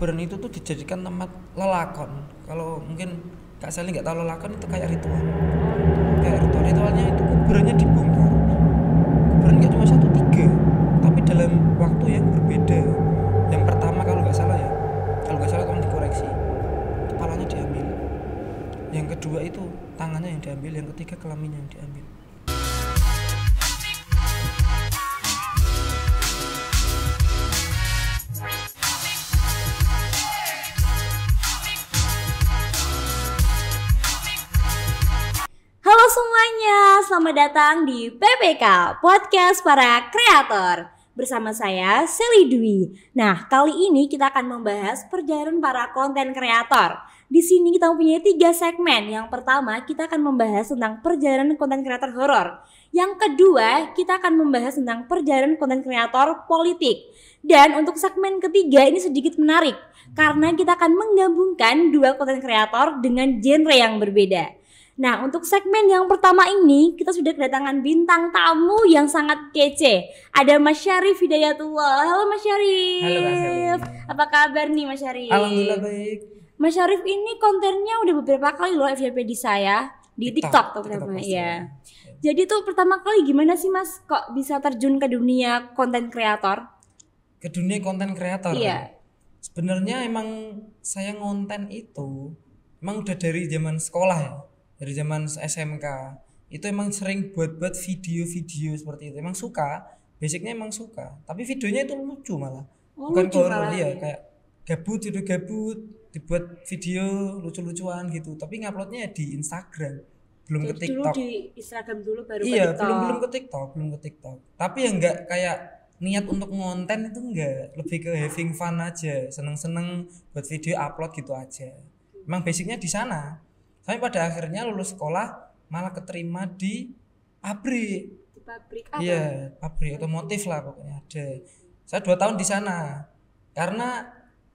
kuburan itu tuh dijadikan tempat lelakon. Kalau mungkin Kak Sally nggak tahu lelakon itu kayak ritual. Kayak ritualnya itu kuburannya dibongkar. Kuburan nggak cuma 1, 3, tapi dalam waktu yang berbeda. Yang pertama kalau nggak salah tolong dikoreksi, kepalanya diambil. Yang kedua itu tangannya yang diambil, yang ketiga kelaminnya yang diambil. Halo semuanya, selamat datang di PPK, Podcast Para Kreator. Bersama saya, Sally Dwi. Nah, kali ini kita akan membahas perjalanan para konten kreator. Di sini kita mempunyai 3 segmen. Yang pertama, kita akan membahas tentang perjalanan konten kreator horor. Yang kedua, kita akan membahas tentang perjalanan konten kreator politik. Dan untuk segmen ketiga ini sedikit menarik, karena kita akan menggabungkan 2 konten kreator dengan genre yang berbeda. Nah, untuk segmen yang pertama ini kita sudah kedatangan bintang tamu yang sangat kece. Ada Mas Syarif Hidayatullah. Halo Mas Syarif. Halo Kak Sally. Apa kabar nih Mas Syarif? Alhamdulillah baik. Mas Syarif ini kontennya udah beberapa kali loh FYP di saya di TikTok terutama ya. Jadi tuh pertama kali gimana sih Mas kok bisa terjun ke dunia konten kreator? Ke dunia konten kreator. Iya. Sebenarnya emang saya ngonten itu emang udah dari zaman sekolah ya. Dari zaman SMK itu emang sering buat video-video seperti itu. Emang suka, basicnya emang suka. Tapi videonya itu lucu malah. Bukan horor ya, kayak gabut, dibuat video lucu-lucuan gitu. Tapi nguploadnya di Instagram, belum Jadi ke TikTok. Dulu di Instagram dulu baru ke Iya, TikTok. belum ke TikTok. Tapi ya enggak kayak niat untuk ngonten itu enggak, lebih ke having fun aja, seneng-seneng buat video upload gitu aja. Emang basicnya di sana. Sampai pada akhirnya lulus sekolah malah keterima di pabrik. Di pabrik apa? Iya, pabrik otomotif lah pokoknya ada. Saya 2 tahun di sana. Karena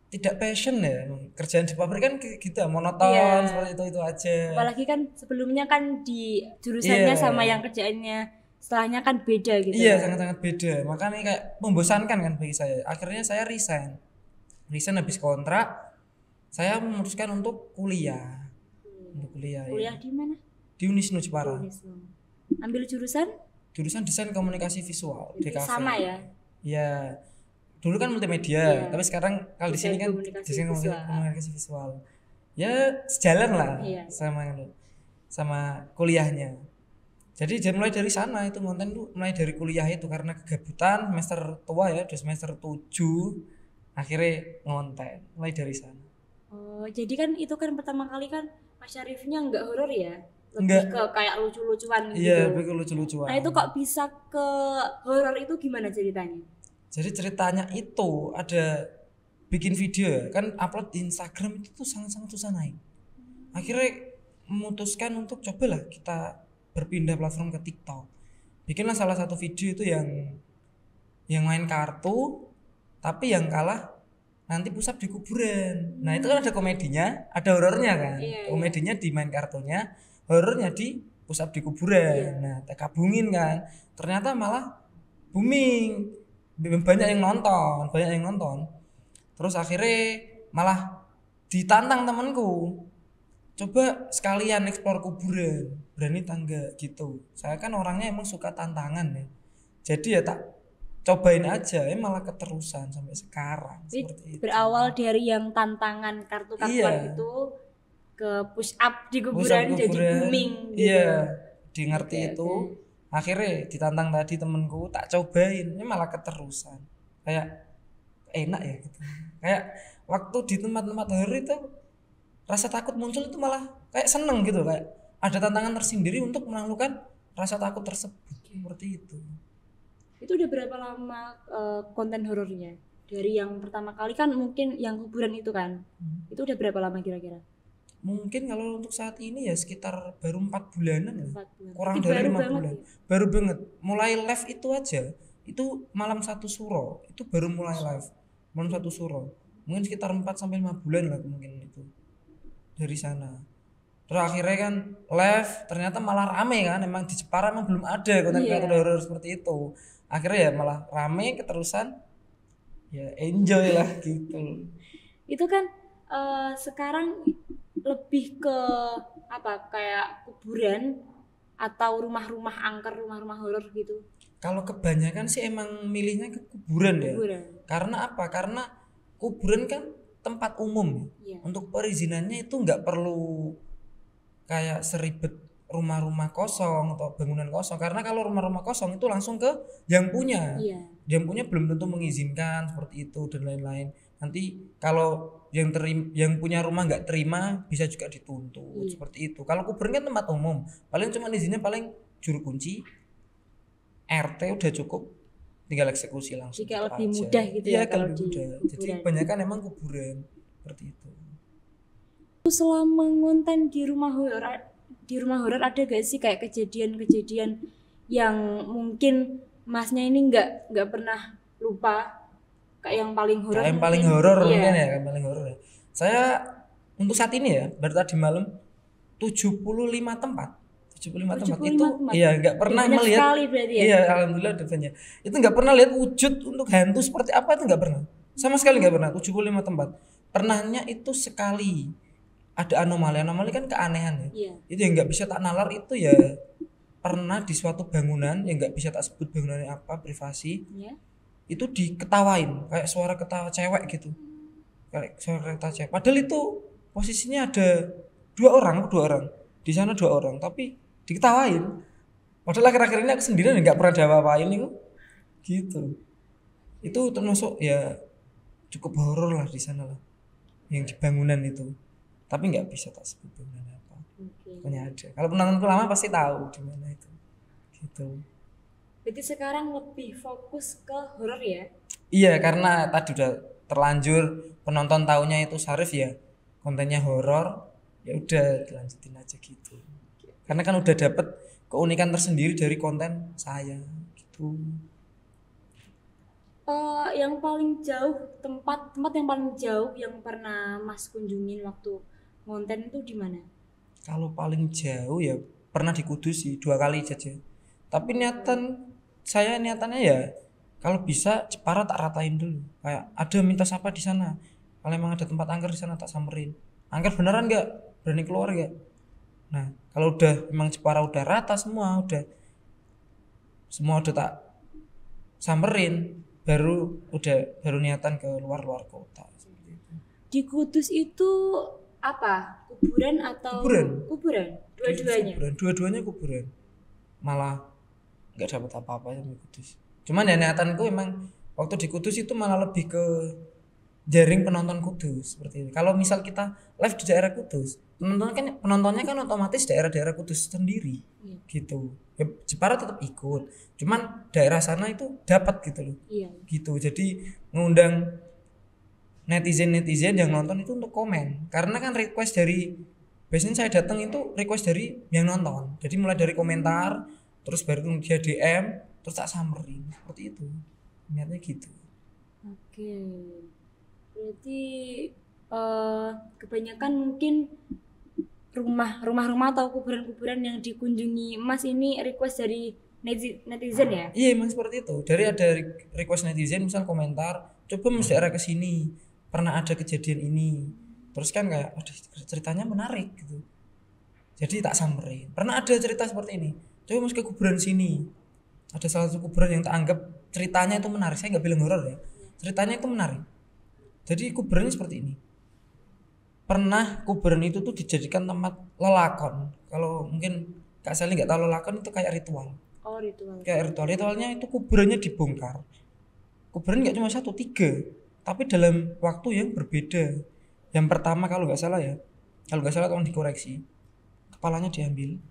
tidak passion ya, kerjaan di pabrik kan gitu monoton seperti itu aja. Apalagi kan sebelumnya kan di jurusannya sama yang kerjaannya setelahnya kan beda gitu. Iya, sangat-sangat beda. Makanya kayak membosankan kan bagi saya. Akhirnya saya resign. Resign habis kontrak, saya memutuskan untuk kuliah. Kuliah Ya. di mana? Di Unisnu Jepara. Ambil jurusan Desain komunikasi visual DKV. Sama ya? Ya. Dulu kan multimedia, tapi sekarang kalau di sini kan desain visual. komunikasi visual. Ya sejalan lah sama kuliahnya. Jadi mulai dari sana itu konten tuh mulai dari kuliah itu karena kegabutan semester tua ya, udah semester 7 akhirnya ngonten mulai dari sana. Oh, jadi kan itu kan pertama kali kan Mas Syarifnya enggak horor ya? Lebih Enggak. ke kayak lucu-lucuan gitu. Iya, lebih ke lucu-lucuan. Nah, itu kok bisa ke horor itu gimana ceritanya? Jadi ceritanya itu ada bikin video ya, kan upload di Instagram itu tuh sangat-sangat susah naik. Akhirnya memutuskan untuk cobalah kita berpindah platform ke TikTok. Bikinlah salah satu video itu yang main kartu, tapi yang kalah nanti pusat di kuburan. Nah itu kan ada komedinya, ada horornya kan. Komedinya di main kartunya, horornya di pusat di kuburan. Nah kita gabungin kan, ternyata malah booming, banyak yang nonton. Terus akhirnya malah ditantang temanku, coba sekalian eksplor kuburan, berani tangga gitu. Saya kan orangnya emang suka tantangan ya, jadi ya tak cobain aja, malah keterusan sampai sekarang. Seperti itu. Berawal dari yang tantangan kartu-kartuan itu ke push up di kuburan jadi booming gitu. Iya, di ngerti itu. Akhirnya ditantang tadi temenku, tak cobain, malah keterusan. Kayak enak ya gitu. Kayak waktu di tempat-tempat horor itu rasa takut muncul itu malah kayak seneng gitu, kayak ada tantangan tersendiri untuk menaklukkan rasa takut tersebut. Seperti itu. Itu udah berapa lama konten horornya? Dari yang pertama kali kan mungkin yang kuburan itu kan. Itu udah berapa lama kira-kira? Mungkin kalau untuk saat ini ya sekitar baru 4 bulanan ya. 4 bulan. Kurang Tapi dari baru 5 banget bulan. ya? Baru banget. Mulai live itu aja. Itu malam 1 suro. Itu baru mulai live. Malam 1 suro. Mungkin sekitar 4 sampai 5 bulan lah mungkin itu. Dari sana. Terus akhirnya kan live ternyata malah rame kan. Emang di Jepara emang belum ada konten kreator horor seperti itu. Akhirnya ya malah rame keterusan. Ya enjoy lah gitu. itu kan sekarang lebih ke apa kayak kuburan atau rumah-rumah angker, rumah-rumah horor gitu. Kalau kebanyakan sih emang milihnya ke kuburan ya. Kuburan. Karena apa? Karena kuburan kan tempat umum. Iya. Untuk perizinannya itu nggak perlu kayak seribet rumah-rumah kosong atau bangunan kosong. Karena kalau rumah-rumah kosong itu langsung ke yang punya. Iya. Yang punya belum tentu mengizinkan seperti itu dan lain-lain. Nanti kalau yang punya rumah nggak terima bisa juga dituntut seperti itu. Kalau kuburan kan tempat umum, paling cuma izinnya paling juru kunci, RT udah cukup, tinggal eksekusi langsung. Jika gitu lebih aja. mudah gitu Iya, ya kalau kalau lebih di mudah. Jadi kuburan. kebanyakan emang kuburan seperti itu. Selama ngonten di rumah horor ada gak sih kayak kejadian-kejadian yang mungkin masnya ini nggak pernah lupa, kayak yang paling horor? Yang paling horor Iya. mungkin ya, yang paling horor ya. Saya untuk saat ini ya, baru tadi malam 75 tempat. 75 tempat itu 75 tempat. iya nggak pernah Banyak melihat. sekali berarti ya? Iya, alhamdulillah ada banyak. Itu nggak pernah lihat wujud untuk hantu seperti apa, itu nggak pernah. Sama sekali nggak pernah. 75 tempat. Pernahnya itu sekali ada anomali kan keanehan ya. Iya. Itu yang nggak bisa tak nalar itu ya pernah di suatu bangunan yang nggak bisa tak sebut bangunannya apa, privasi. Iya. Itu diketawain kayak suara ketawa cewek gitu, kayak suara ketawa cewek, padahal itu posisinya ada dua orang di sana, 2 orang tapi diketawain, padahal akhir-akhir ini aku sendirian nggak pernah ada apa-apain itu gitu. Itu termasuk ya cukup horor lah di sana lah, yang di bangunan itu, tapi nggak bisa tak sebut bangunan apa. Pokoknya ada, kalau penontonku lama pasti tahu di mana itu gitu. Berarti sekarang lebih fokus ke horor ya? Iya, karena tadi udah terlanjur penonton taunya itu Syarif ya kontennya horor, ya udah dilanjutin aja gitu. Karena kan udah dapet keunikan tersendiri dari konten saya gitu. Yang paling jauh tempat yang paling jauh yang pernah Mas kunjungin waktu konten itu di mana? Kalau paling jauh ya pernah di Kudus sih 2 kali saja. Tapi niatannya ya kalau bisa Jepara tak ratain dulu. Kayak ada minta sapa di sana. Kalau emang ada tempat angker di sana tak samperin. Angker beneran nggak? Berani keluar nggak? Nah, kalau udah emang Jepara udah rata semua udah tak samperin, baru niatan ke luar kota seperti itu. Di Kudus itu apa? Kuburan atau kuburan? Dua-duanya kuburan. Malah nggak dapat apa-apa ya di Kudus. Cuman ya niatanku emang waktu di Kudus itu malah lebih ke jaring penonton Kudus seperti ini. Kalau misal kita live di daerah Kudus, penontonnya kan otomatis daerah-daerah Kudus sendiri, gitu. Ya, Jepara tetap ikut, cuman daerah sana itu dapat gitu loh, gitu. Jadi ngundang netizen yang nonton itu untuk komen, karena kan request dari biasanya saya datang itu request dari yang nonton. Jadi mulai dari komentar, terus baru dia DM, terus tak samperin seperti itu. Niatnya gitu. Oke. Berarti kebanyakan mungkin rumah-rumah atau kuburan-kuburan yang dikunjungi Mas ini request dari netizen ya? Iya, emang seperti itu. Dari ada request netizen misal komentar, coba Mas daerah ke sini, pernah ada kejadian ini. Terus kan kayak ceritanya menarik gitu. Jadi tak samperin. Pernah ada cerita seperti ini. Coba Mas ke kuburan sini. Ada salah satu kuburan yang tak anggap ceritanya itu menarik. Saya nggak bilang horor ya. Ceritanya itu menarik. Jadi kuburannya seperti ini. Pernah kuburan itu tuh dijadikan tempat lelakon. Kalau mungkin Kak Sally nggak tahu lelakon itu kayak ritual. Oh, ritual. Kayak ritualnya itu kuburannya dibongkar. Kuburan nggak cuma 1, 3, tapi dalam waktu yang berbeda. Yang pertama kalau nggak salah tolong dikoreksi, kepalanya diambil.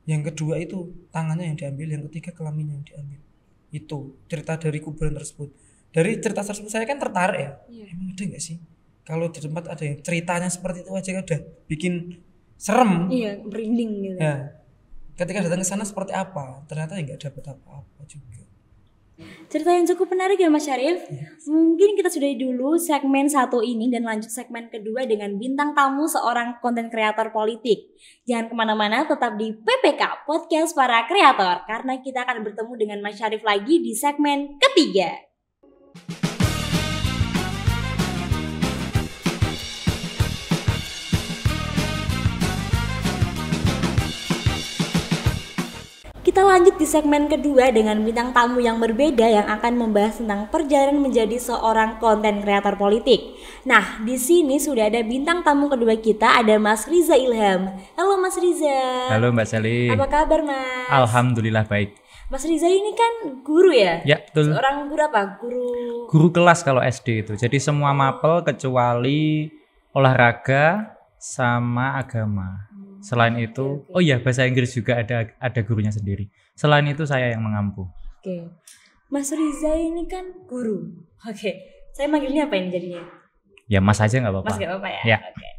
Yang kedua itu tangannya yang diambil, yang ketiga kelaminnya yang diambil. Itu cerita dari kuburan tersebut. Dari cerita tersebut saya kan tertarik ya. Emang ada nggak sih? Kalau di tempat ada yang ceritanya seperti itu aja udah bikin serem. Iya, merinding gitu. Ya. Ketika datang ke sana seperti apa? Ternyata ya nggak dapat apa-apa juga. Cerita yang cukup menarik ya Mas Syarif. Mungkin kita sudahi dulu segmen 1 ini dan lanjut segmen kedua dengan bintang tamu seorang konten kreator politik. Jangan kemana-mana, tetap di PPK Podcast para Kreator, karena kita akan bertemu dengan Mas Syarif lagi di segmen ketiga. kita lanjut di segmen kedua dengan bintang tamu yang berbeda yang akan membahas tentang perjalanan menjadi seorang konten kreator politik. Nah, di sini sudah ada bintang tamu kedua kita, ada Mas Riza Ilham. Halo Mas Riza. Halo Mbak Sally. Apa kabar Mas? Alhamdulillah baik. Mas Riza ini kan guru ya? Ya betul. Seorang guru apa? Guru kelas kalau SD itu. Jadi semua mapel kecuali olahraga sama agama. Selain itu, oh iya bahasa Inggris juga ada gurunya sendiri. Selain itu saya yang mengampu. Oke. Mas Riza ini kan guru. Oke. Saya manggilnya apa ini jadinya? Ya Mas aja nggak apa-apa. Mas nggak apa-apa ya? Ya. Oke.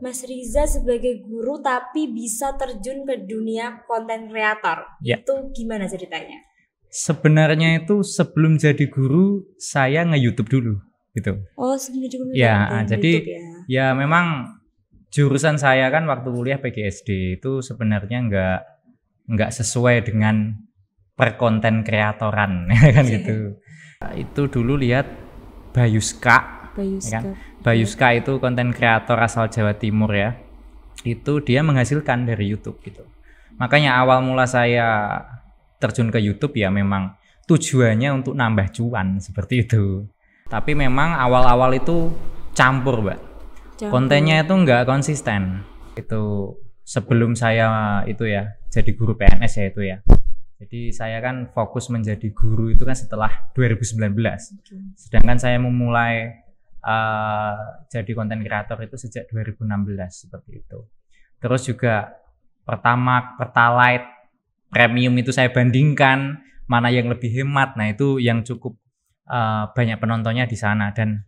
Mas Riza sebagai guru tapi bisa terjun ke dunia konten kreator. Ya. Itu gimana ceritanya? Sebenarnya itu sebelum jadi guru saya nge-YouTube dulu gitu. Oh, sebelum jadi guru. Ya, jadi YouTube ya. ya memang jurusan saya kan waktu kuliah PGSD itu sebenarnya nggak sesuai dengan perkonten kreatoran kan gitu. Itu dulu lihat Bayuska. Ya kan? Bayuska itu konten kreator asal Jawa Timur ya. Itu dia menghasilkan dari YouTube gitu. Makanya awal mula saya terjun ke YouTube ya memang tujuannya untuk nambah cuan seperti itu. Tapi memang awal-awal itu campur, Mbak. Kontennya itu nggak konsisten. Itu sebelum saya itu ya jadi guru PNS ya itu ya. Jadi saya kan fokus menjadi guru itu kan setelah 2019. Sedangkan saya memulai jadi konten kreator itu sejak 2016 seperti itu. Terus juga Pertalite, Premium itu saya bandingkan mana yang lebih hemat. Nah itu yang cukup banyak penontonnya di sana dan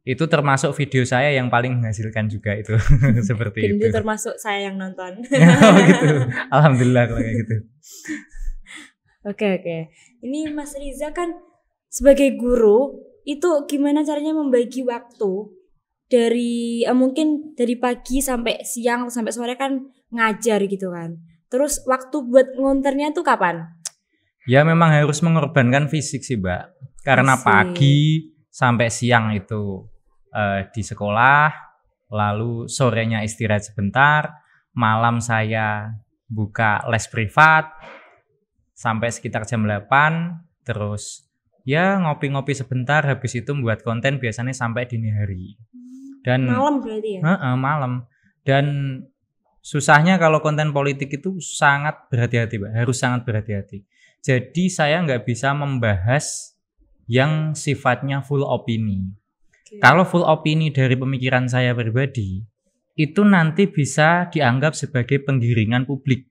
itu termasuk video saya yang paling menghasilkan juga itu seperti itu. Itu termasuk saya yang nonton. Oh gitu. Alhamdulillah kalau kayak gitu. Oke. Ini Mas Riza kan sebagai guru itu gimana caranya membagi waktu dari mungkin dari pagi sampai siang sampai sore kan ngajar gitu kan. Terus waktu buat ngontennya tuh kapan? Ya memang harus mengorbankan fisik sih Mbak. Karena pagi sampai siang itu di sekolah, lalu sorenya istirahat sebentar, malam saya buka les privat sampai sekitar jam 8, terus ya ngopi-ngopi sebentar, habis itu membuat konten biasanya sampai dini hari. Dan malam berarti ya? Malam. Dan susahnya kalau konten politik itu sangat berhati-hati Mbak, harus sangat berhati-hati. Jadi saya nggak bisa membahas yang sifatnya full opini. Kalau full opini dari pemikiran saya pribadi, itu nanti bisa dianggap sebagai penggiringan publik,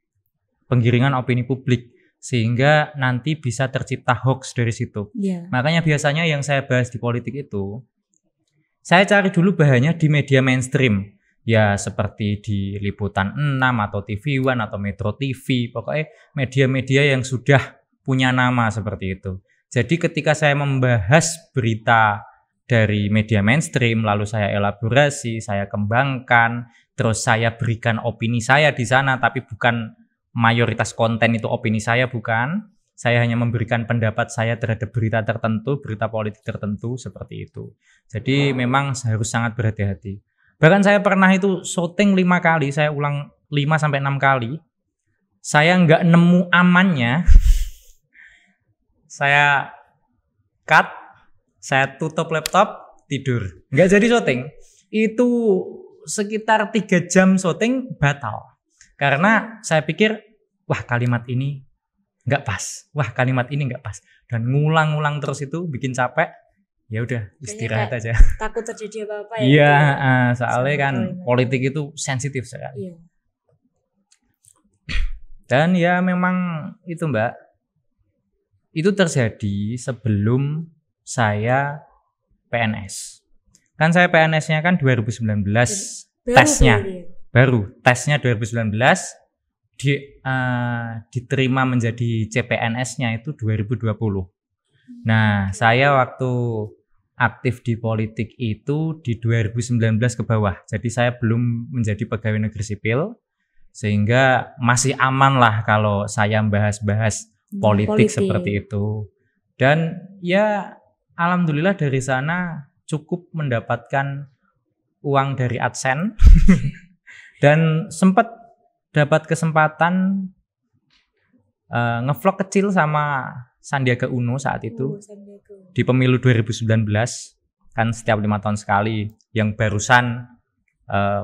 penggiringan opini publik, sehingga nanti bisa tercipta hoax dari situ. Makanya biasanya yang saya bahas di politik itu, saya cari dulu bahannya di media mainstream, ya seperti di Liputan 6 atau TV One atau Metro TV, pokoknya media-media yang sudah punya nama seperti itu. Jadi ketika saya membahas berita dari media mainstream, lalu saya elaborasi, saya kembangkan, terus saya berikan opini saya di sana, tapi bukan mayoritas konten itu opini saya, bukan. Saya hanya memberikan pendapat saya terhadap berita tertentu, berita politik tertentu, seperti itu. Jadi memang harus sangat berhati-hati. Bahkan saya pernah itu syuting 5 kali, saya ulang 5-6 kali. Saya nggak nemu amannya. Saya cut, saya tutup laptop, tidur. Nggak jadi syuting. Itu sekitar 3 jam syuting batal. Karena saya pikir, wah kalimat ini nggak pas. Wah kalimat ini nggak pas. Dan ngulang-ngulang terus itu bikin capek. Ya udah istirahat aja. Takut terjadi apa-apa ya. Iya, soalnya kan politik itu sensitif sekali. Iya. Dan ya memang itu Mbak. Itu terjadi sebelum saya PNS. Kan saya PNS-nya kan 2019 tesnya. Baru tesnya 2019 diterima menjadi CPNS-nya itu 2020. Nah, saya waktu aktif di politik itu di 2019 ke bawah. Jadi saya belum menjadi pegawai negeri sipil sehingga masih aman lah kalau saya bahas-bahas politik seperti itu. Dan ya alhamdulillah dari sana cukup mendapatkan uang dari AdSense dan sempat dapat kesempatan ngevlog kecil sama Sandiaga Uno saat itu Sandiaga. di pemilu 2019 kan setiap 5 tahun sekali. Yang barusan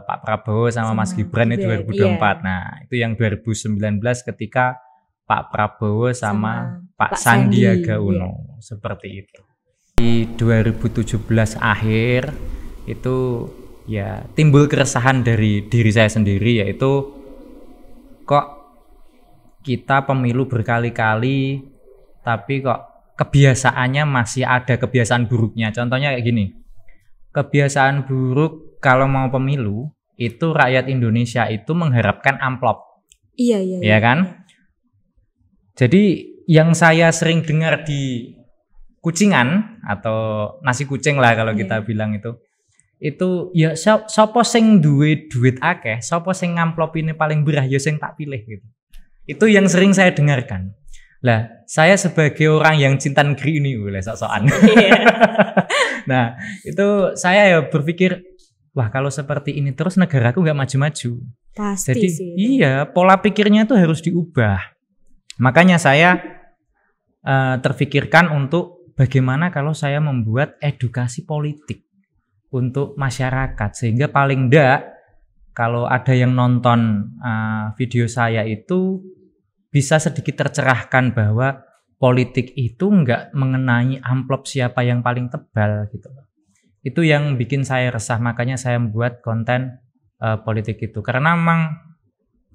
Pak Prabowo sama Mas Gibran itu 2024. Iya. Nah, itu yang 2019 ketika Pak Prabowo sama Pak Sandi, Sandiaga Uno. Seperti itu. Di 2017 akhir itu ya timbul keresahan dari diri saya sendiri, yaitu kok kita pemilu berkali-kali tapi kok kebiasaannya masih ada kebiasaan buruknya. Contohnya kayak gini. Kebiasaan buruk kalau mau pemilu itu rakyat Indonesia itu mengharapkan amplop. Iya. Ya kan? Jadi yang saya sering dengar di kucingan atau nasi kucing lah kalau kita bilang itu ya sapa sing duwe duit akeh, sapa sing ngamplop ini paling murah ya sing tak pilih gitu. Itu yang sering saya dengarkan. Lah, saya sebagai orang yang cinta negeri ini boleh sok-sokan. Nah, itu saya ya berpikir, wah kalau seperti ini terus negaraku nggak maju-maju. Pasti Jadi sih. iya, pola pikirnya itu harus diubah. Makanya saya terfikirkan untuk bagaimana kalau saya membuat edukasi politik untuk masyarakat, sehingga paling enggak kalau ada yang nonton video saya itu bisa sedikit tercerahkan bahwa politik itu enggak mengenai amplop siapa yang paling tebal gitu. Itu yang bikin saya resah, makanya saya membuat konten politik itu, karena memang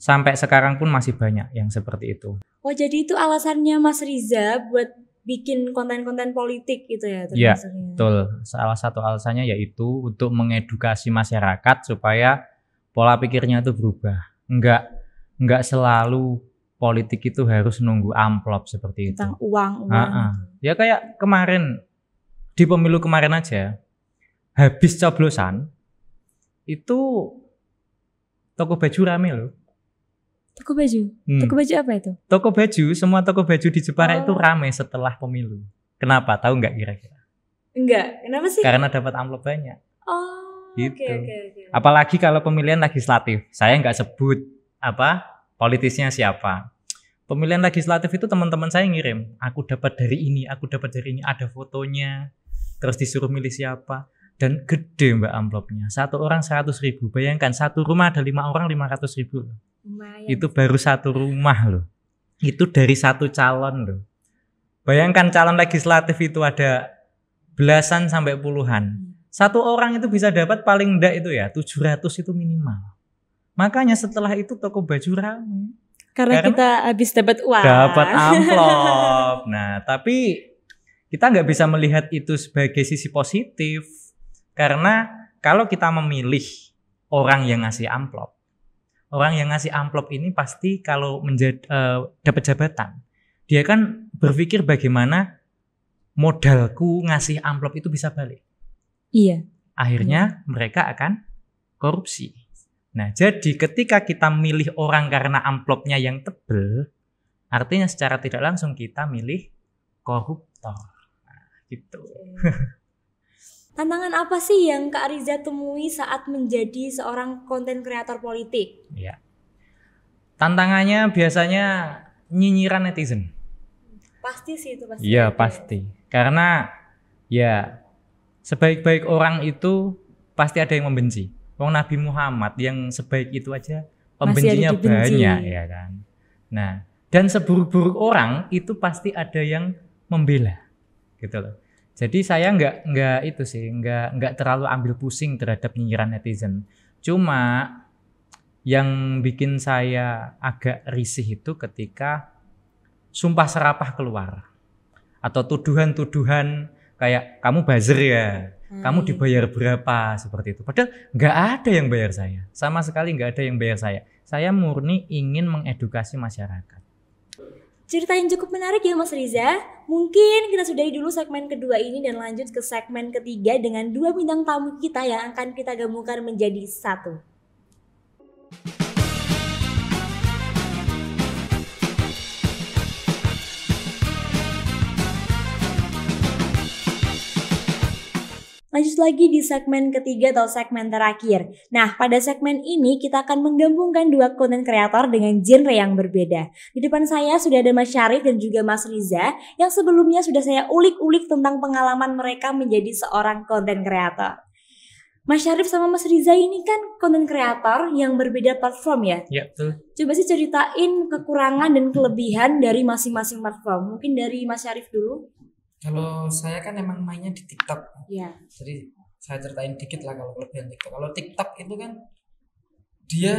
sampai sekarang pun masih banyak yang seperti itu. Oh, jadi itu alasannya Mas Riza buat bikin konten-konten politik gitu ya Iya, termasuknya. betul. Salah satu alasannya yaitu untuk mengedukasi masyarakat supaya pola pikirnya itu berubah. Enggak selalu politik itu harus nunggu amplop seperti itu. Tentang uang. Ya kayak kemarin di pemilu kemarin aja, habis coblosan itu toko baju rame loh. Toko baju? Toko baju apa itu? Toko baju, semua toko baju di Jepara itu rame setelah pemilu. Kenapa? Tahu nggak kira-kira? Enggak, kenapa sih? Karena dapat amplop banyak. Oh, Gitu. Oke. Apalagi kalau pemilihan legislatif. Saya nggak sebut politisnya siapa. Pemilihan legislatif itu teman-teman saya ngirim, aku dapat dari ini, ada fotonya, terus disuruh milih siapa, dan gede mbak amplopnya. Satu orang 100.000. Bayangkan satu rumah ada 5 orang 500.000. Lumayan. Itu baru satu rumah loh. Itu dari satu calon loh. Bayangkan calon legislatif itu ada belasan sampai puluhan. Satu orang itu bisa dapat paling enggak itu ya 700 itu minimal. Makanya setelah itu toko baju ramai. Karena kita habis dapat uang. Dapat amplop. Nah, tapi kita nggak bisa melihat itu sebagai sisi positif. Karena kalau kita memilih orang yang ngasih amplop, orang yang ngasih amplop ini pasti kalau dapat jabatan, dia kan berpikir bagaimana modalku ngasih amplop itu bisa balik. Iya. Akhirnya mereka akan korupsi. Nah, jadi ketika kita milih orang karena amplopnya yang tebel, artinya secara tidak langsung kita milih koruptor. Nah, gitu. Tantangan apa sih yang Kak Riza temui saat menjadi seorang konten kreator politik? Ya. Tantangannya biasanya nyinyiran netizen. Pasti sih itu pasti. Iya, pasti. Karena ya sebaik-baik orang itu pasti ada yang membenci. Wong Nabi Muhammad yang sebaik itu aja pembencinya banyak, ya kan. Nah, dan seburuk-buruk orang itu pasti ada yang membela, gitu loh. Jadi saya nggak terlalu ambil pusing terhadap nyinyiran netizen. Cuma yang bikin saya agak risih itu ketika sumpah serapah keluar atau tuduhan-tuduhan kayak kamu buzzer ya. Kamu dibayar berapa seperti itu. Padahal nggak ada yang bayar saya. Sama sekali nggak ada yang bayar saya. Saya murni ingin mengedukasi masyarakat. Cerita yang cukup menarik ya Mas Riza. Mungkin kita sudahi dulu segmen kedua ini dan lanjut ke segmen ketiga dengan 2 bintang tamu kita yang akan kita gabungkan menjadi satu. Lanjut lagi di segmen ketiga atau segmen terakhir. Nah, pada segmen ini kita akan menggabungkan dua konten kreator dengan genre yang berbeda. Di depan saya sudah ada Mas Syarif dan juga Mas Riza yang sebelumnya sudah saya ulik-ulik tentang pengalaman mereka menjadi seorang konten kreator. Mas Syarif sama Mas Riza ini kan konten kreator yang berbeda platform ya? Ya, betul. Coba sih ceritain kekurangan dan kelebihan dari masing-masing platform. Mungkin dari Mas Syarif dulu. Kalau saya kan emang mainnya di TikTok. Ya. Jadi saya ceritain dikit lah kalau kelebihan TikTok. Kalau TikTok itu kan dia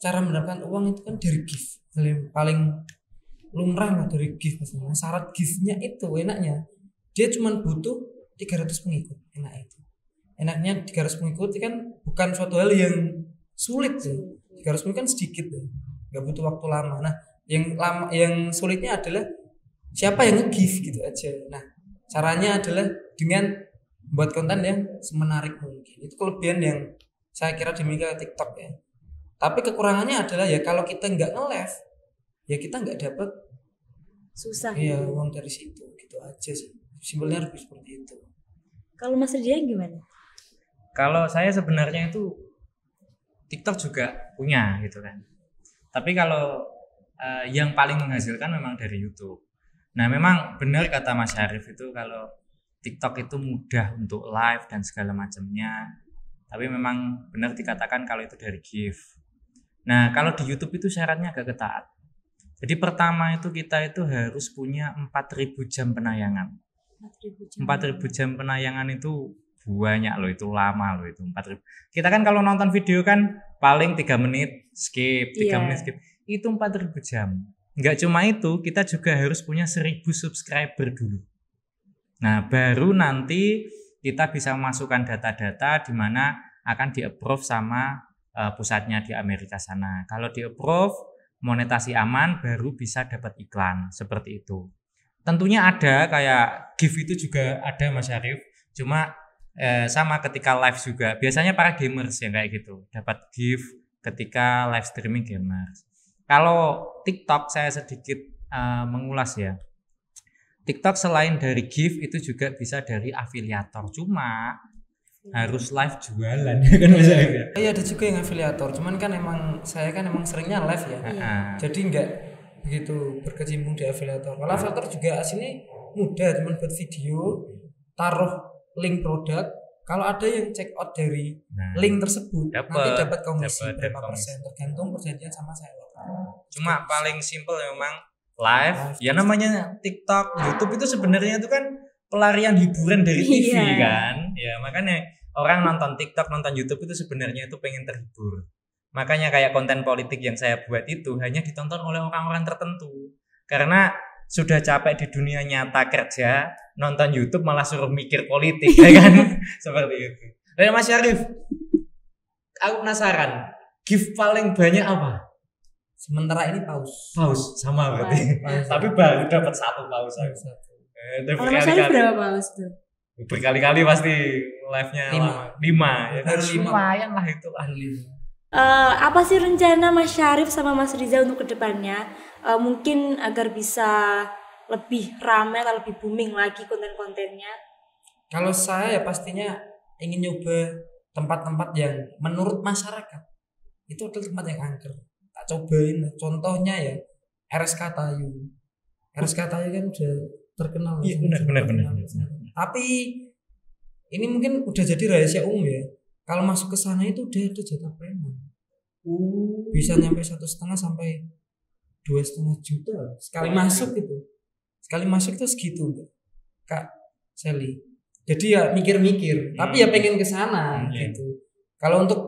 cara mendapatkan uang itu kan dari gift. Paling lumrah lah dari gift. Maksudnya syarat giftnya itu enaknya dia cuma butuh 300 pengikut. Enak itu. Enaknya 300 pengikut itu kan bukan suatu hal yang sulit sih. 300 pengikut kan sedikit ya. Gak butuh waktu lama. Nah, yang sulitnya adalah siapa yang nge-give gitu aja. Nah, caranya adalah dengan membuat konten yang semenarik mungkin. Itu kelebihan yang saya kira dimiliki oleh TikTok ya. Tapi kekurangannya adalah ya kalau kita nggak nge-live, ya kita nggak dapat Susah. iya uang dari situ. Gitu aja sih. Simpelnya harus seperti itu. Kalau Mas Riza gimana? Kalau saya sebenarnya itu TikTok juga punya gitu kan. Tapi kalau yang paling menghasilkan memang dari YouTube. Nah, memang benar kata Mas Syarif itu kalau TikTok itu mudah untuk live dan segala macamnya. Tapi memang benar dikatakan kalau itu dari gift. Nah, kalau di YouTube itu syaratnya agak ketat. Jadi pertama itu kita itu harus punya 4.000 jam penayangan. 4.000 jam penayangan itu banyak loh, itu lama loh itu 4.000. Kita kan kalau nonton video kan paling 3 menit skip, 3 menit skip. Itu 4.000 jam. Enggak cuma itu, kita juga harus punya 1.000 subscriber dulu. Nah, baru nanti kita bisa memasukkan data-data di mana akan di-approve sama pusatnya di Amerika sana. Kalau di-approve, monetasi aman, baru bisa dapat iklan, seperti itu. Tentunya ada kayak gift itu juga ada Mas Syarif, cuma sama ketika live juga. Biasanya para gamers yang kayak gitu, dapat gift ketika live streaming gamers. Kalau TikTok saya sedikit mengulas ya. TikTok selain dari gift itu juga bisa dari afiliator. Cuma harus live jualan kan Mas Syarif ya. Iya ada juga yang afiliator. Cuman kan saya kan emang seringnya live ya. Jadi enggak begitu berkecimpung di afiliator. Kalau afiliator juga aslinya mudah, cuma buat video, taruh link produk. Kalau ada yang check out dari link tersebut, nanti dapat komisi berapa persen, tergantung perjanjian sama saya. Cuma paling simple memang live. Ya namanya TikTok, YouTube itu sebenarnya itu kan pelarian hiburan dari TV kan. Ya makanya orang nonton TikTok, nonton YouTube itu sebenarnya itu pengen terhibur. Makanya kayak konten politik yang saya buat itu hanya ditonton oleh orang-orang tertentu. Karena sudah capek di dunia nyata kerja, nonton YouTube malah suruh mikir politik, ya kan? Seperti itu. Dan Mas Syarif, aku penasaran, gift paling banyak apa? Sementara ini paus. Paus, sama berarti. Tapi baru dapat 1 paus. Kalau Mas Syarif berapa paus tuh? Berkali-kali pasti live-nya 5 ya. Harus lumayan lah itu ahli. Apa sih rencana Mas Syarif sama Mas Riza untuk kedepannya? Mungkin agar bisa lebih ramai atau lebih booming lagi konten-kontennya. Kalau saya ya pastinya ingin nyoba tempat-tempat yang menurut masyarakat itu adalah tempat yang angker. Tak cobain, contohnya ya RSK Tayu. RSK Tayu kan udah terkenal. Iya benar. Tapi ini mungkin udah jadi rahasia umum ya. Kalau masuk ke sana itu udah ada jatah preman. Bisa nyampe 1,5 sampai 2,5 juta sekali masuk itu. Sekali masuk itu segitu, Kak Sally. Jadi ya mikir-mikir, tapi ya pengen ke sana gitu. Kalau untuk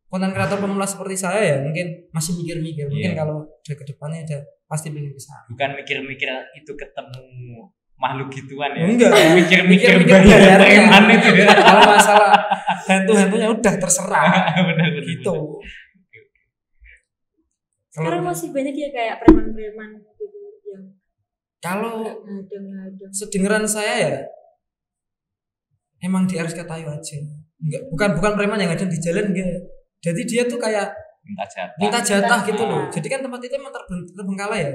konten kreator pemula seperti saya ya mungkin masih mikir-mikir. Mungkin kalau udah ke depannya udah pasti pengen ke sana. Bukan mikir-mikir itu ketemu makhluk gituan ya. Enggak, mikir-mikir preman itu ya. Kalau masalah hantu-hantunya udah terserah. Benar. Gitu. Sekarang masih banyak ya kayak preman-preman gitu yang kalau ngadeng-ngadeng. sedengeran saya ya emang di RSK Tayu aja. Enggak, bukan preman yang ada di jalan enggak. Jadi dia tuh kayak minta jatah gitu loh. Jadi kan tempat itu emang terbengkalai.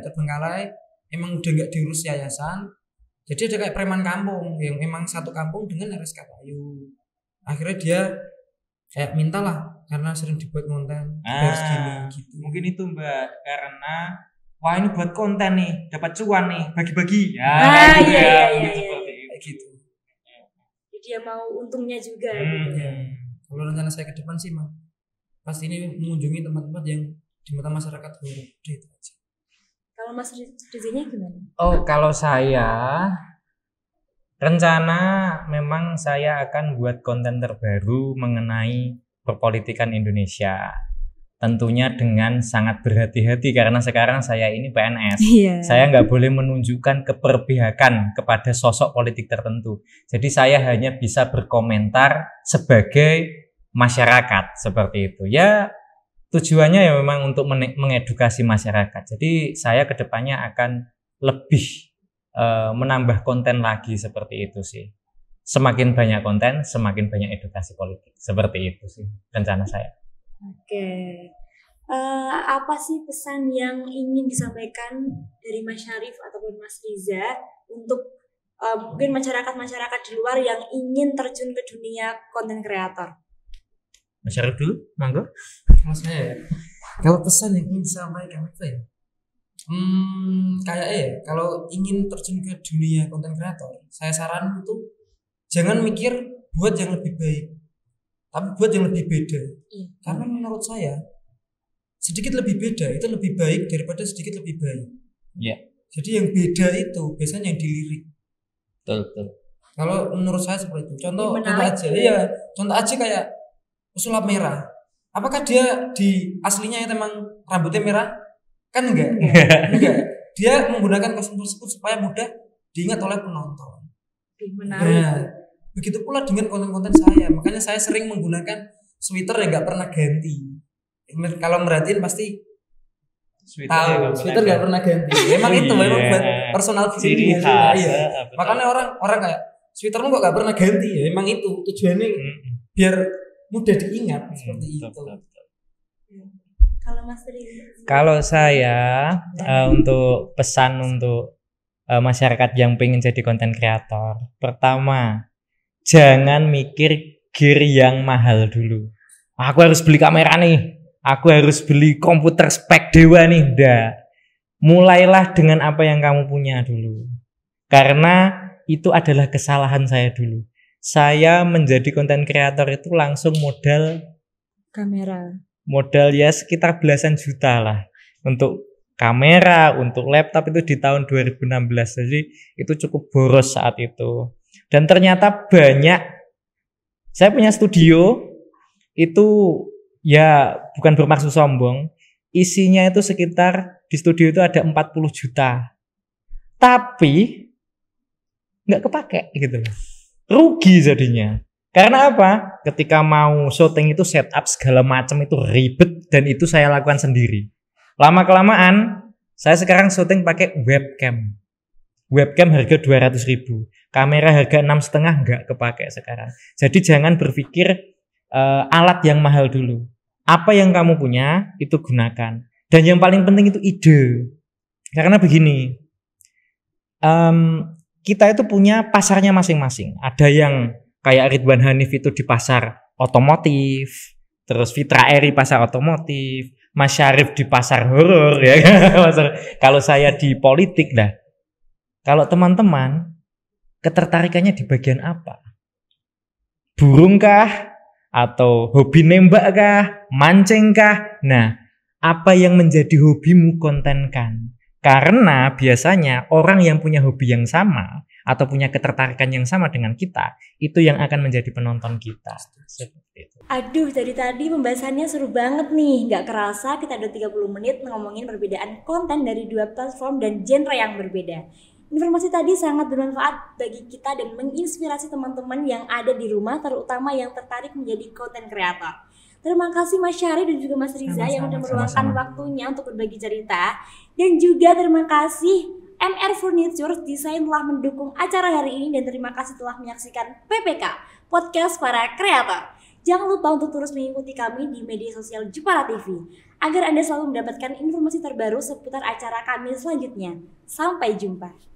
Emang udah enggak diurus yayasan. Jadi ada kayak preman kampung yang emang satu kampung dengan RSK Tayu. akhirnya dia kayak minta lah karena sering dibuat konten harus gini gitu. Mungkin itu Mbak, karena wah ini buat konten nih, dapat cuan nih, bagi-bagi. Iya. Seperti itu. Kayak gitu. Jadi dia mau untungnya juga Hmm. gitu. Kalau rencana saya ke depan sih mah pasti ini mengunjungi tempat-tempat yang di mata masyarakat udah itu aja. Kalau Mas Rizanya gimana? Oh, kalau saya rencana memang saya akan buat konten terbaru mengenai perpolitikan Indonesia. Tentunya dengan sangat berhati-hati karena sekarang saya ini PNS. Iya. Saya nggak boleh menunjukkan keberpihakan kepada sosok politik tertentu. Jadi saya hanya bisa berkomentar sebagai masyarakat seperti itu. Ya tujuannya ya memang untuk mengedukasi masyarakat. Jadi saya kedepannya akan lebih menambah konten lagi seperti itu sih. Semakin banyak konten, semakin banyak edukasi politik. Seperti itu sih rencana saya. Oke. Apa sih pesan yang ingin disampaikan dari Mas Syarif ataupun Mas Riza untuk mungkin masyarakat-masyarakat di luar yang ingin terjun ke dunia konten kreator? Mas Syarif dulu, monggo. Mas saya kalau pesan yang ingin disampaikan apa ya? Kalau ingin terjun ke dunia konten kreator, saya saran untuk jangan mikir buat yang lebih baik, tapi buat yang lebih beda. Karena menurut saya sedikit lebih beda itu lebih baik daripada sedikit lebih baik. Iya. Jadi yang beda itu biasanya yang dilirik. Betul. Kalau menurut saya seperti itu. Contoh aja kayak pesulap merah. Apakah dia di aslinya itu memang rambutnya merah? Kan enggak. Dia menggunakan kostum tersebut supaya mudah diingat oleh penonton. Menarik. Nah, begitu pula dengan konten-konten saya. Makanya saya sering menggunakan sweater yang enggak pernah ganti. Kalau merhatiin pasti tahu sweater enggak pernah ganti. Memang itu memang buat personal ciri branding. khas. Iya. Makanya orang kayak sweatermu kok enggak pernah ganti ya. Memang itu tujuannya biar mudah diingat seperti itu. Kalau Mas Riza? Kalau saya untuk pesan untuk masyarakat yang pengen jadi konten kreator, pertama jangan mikir gear yang mahal dulu. Aku harus beli kamera nih, aku harus beli komputer spek dewa nih. Nggak. Mulailah dengan apa yang kamu punya dulu, karena itu adalah kesalahan saya dulu. Saya menjadi konten kreator itu langsung modal ya sekitar belasan juta lah untuk kamera, untuk laptop itu di tahun 2016. Jadi itu cukup boros saat itu. Dan ternyata banyak, saya punya studio itu ya bukan bermaksud sombong, isinya itu sekitar di studio itu ada 40 juta. Tapi nggak kepake gitu loh. Rugi jadinya. Karena apa? Ketika mau syuting itu setup segala macam itu ribet dan itu saya lakukan sendiri. Lama-kelamaan saya sekarang syuting pakai webcam. Webcam harga 200.000, kamera harga 6,5 nggak kepake sekarang. Jadi jangan berpikir alat yang mahal dulu. Apa yang kamu punya itu gunakan. Dan yang paling penting itu ide. Karena begini, kita itu punya pasarnya masing-masing. Ada yang kayak Ridwan Hanif itu di pasar otomotif, terus Fitra Eri pasar otomotif, Mas Syarif di pasar horor ya. Kalau saya di politik dah. Kalau teman-teman ketertarikannya di bagian apa? Burung kah? Atau hobi nembak kah? Mancing kah? Nah, apa yang menjadi hobimu kontenkan? Karena biasanya orang yang punya hobi yang sama atau punya ketertarikan yang sama dengan kita, itu yang akan menjadi penonton kita. Aduh, dari tadi pembahasannya seru banget nih. Gak kerasa kita udah 30 menit ngomongin perbedaan konten dari dua platform dan genre yang berbeda. Informasi tadi sangat bermanfaat bagi kita dan menginspirasi teman-teman yang ada di rumah, terutama yang tertarik menjadi konten kreator. Terima kasih Mas Syarif dan juga Mas Riza yang sudah meluangkan waktunya untuk berbagi cerita. Dan juga terima kasih MR Furniture Design telah mendukung acara hari ini, dan terima kasih telah menyaksikan PPK, Podcast para Kreator. Jangan lupa untuk terus mengikuti kami di media sosial Jepara TV agar Anda selalu mendapatkan informasi terbaru seputar acara kami selanjutnya. Sampai jumpa.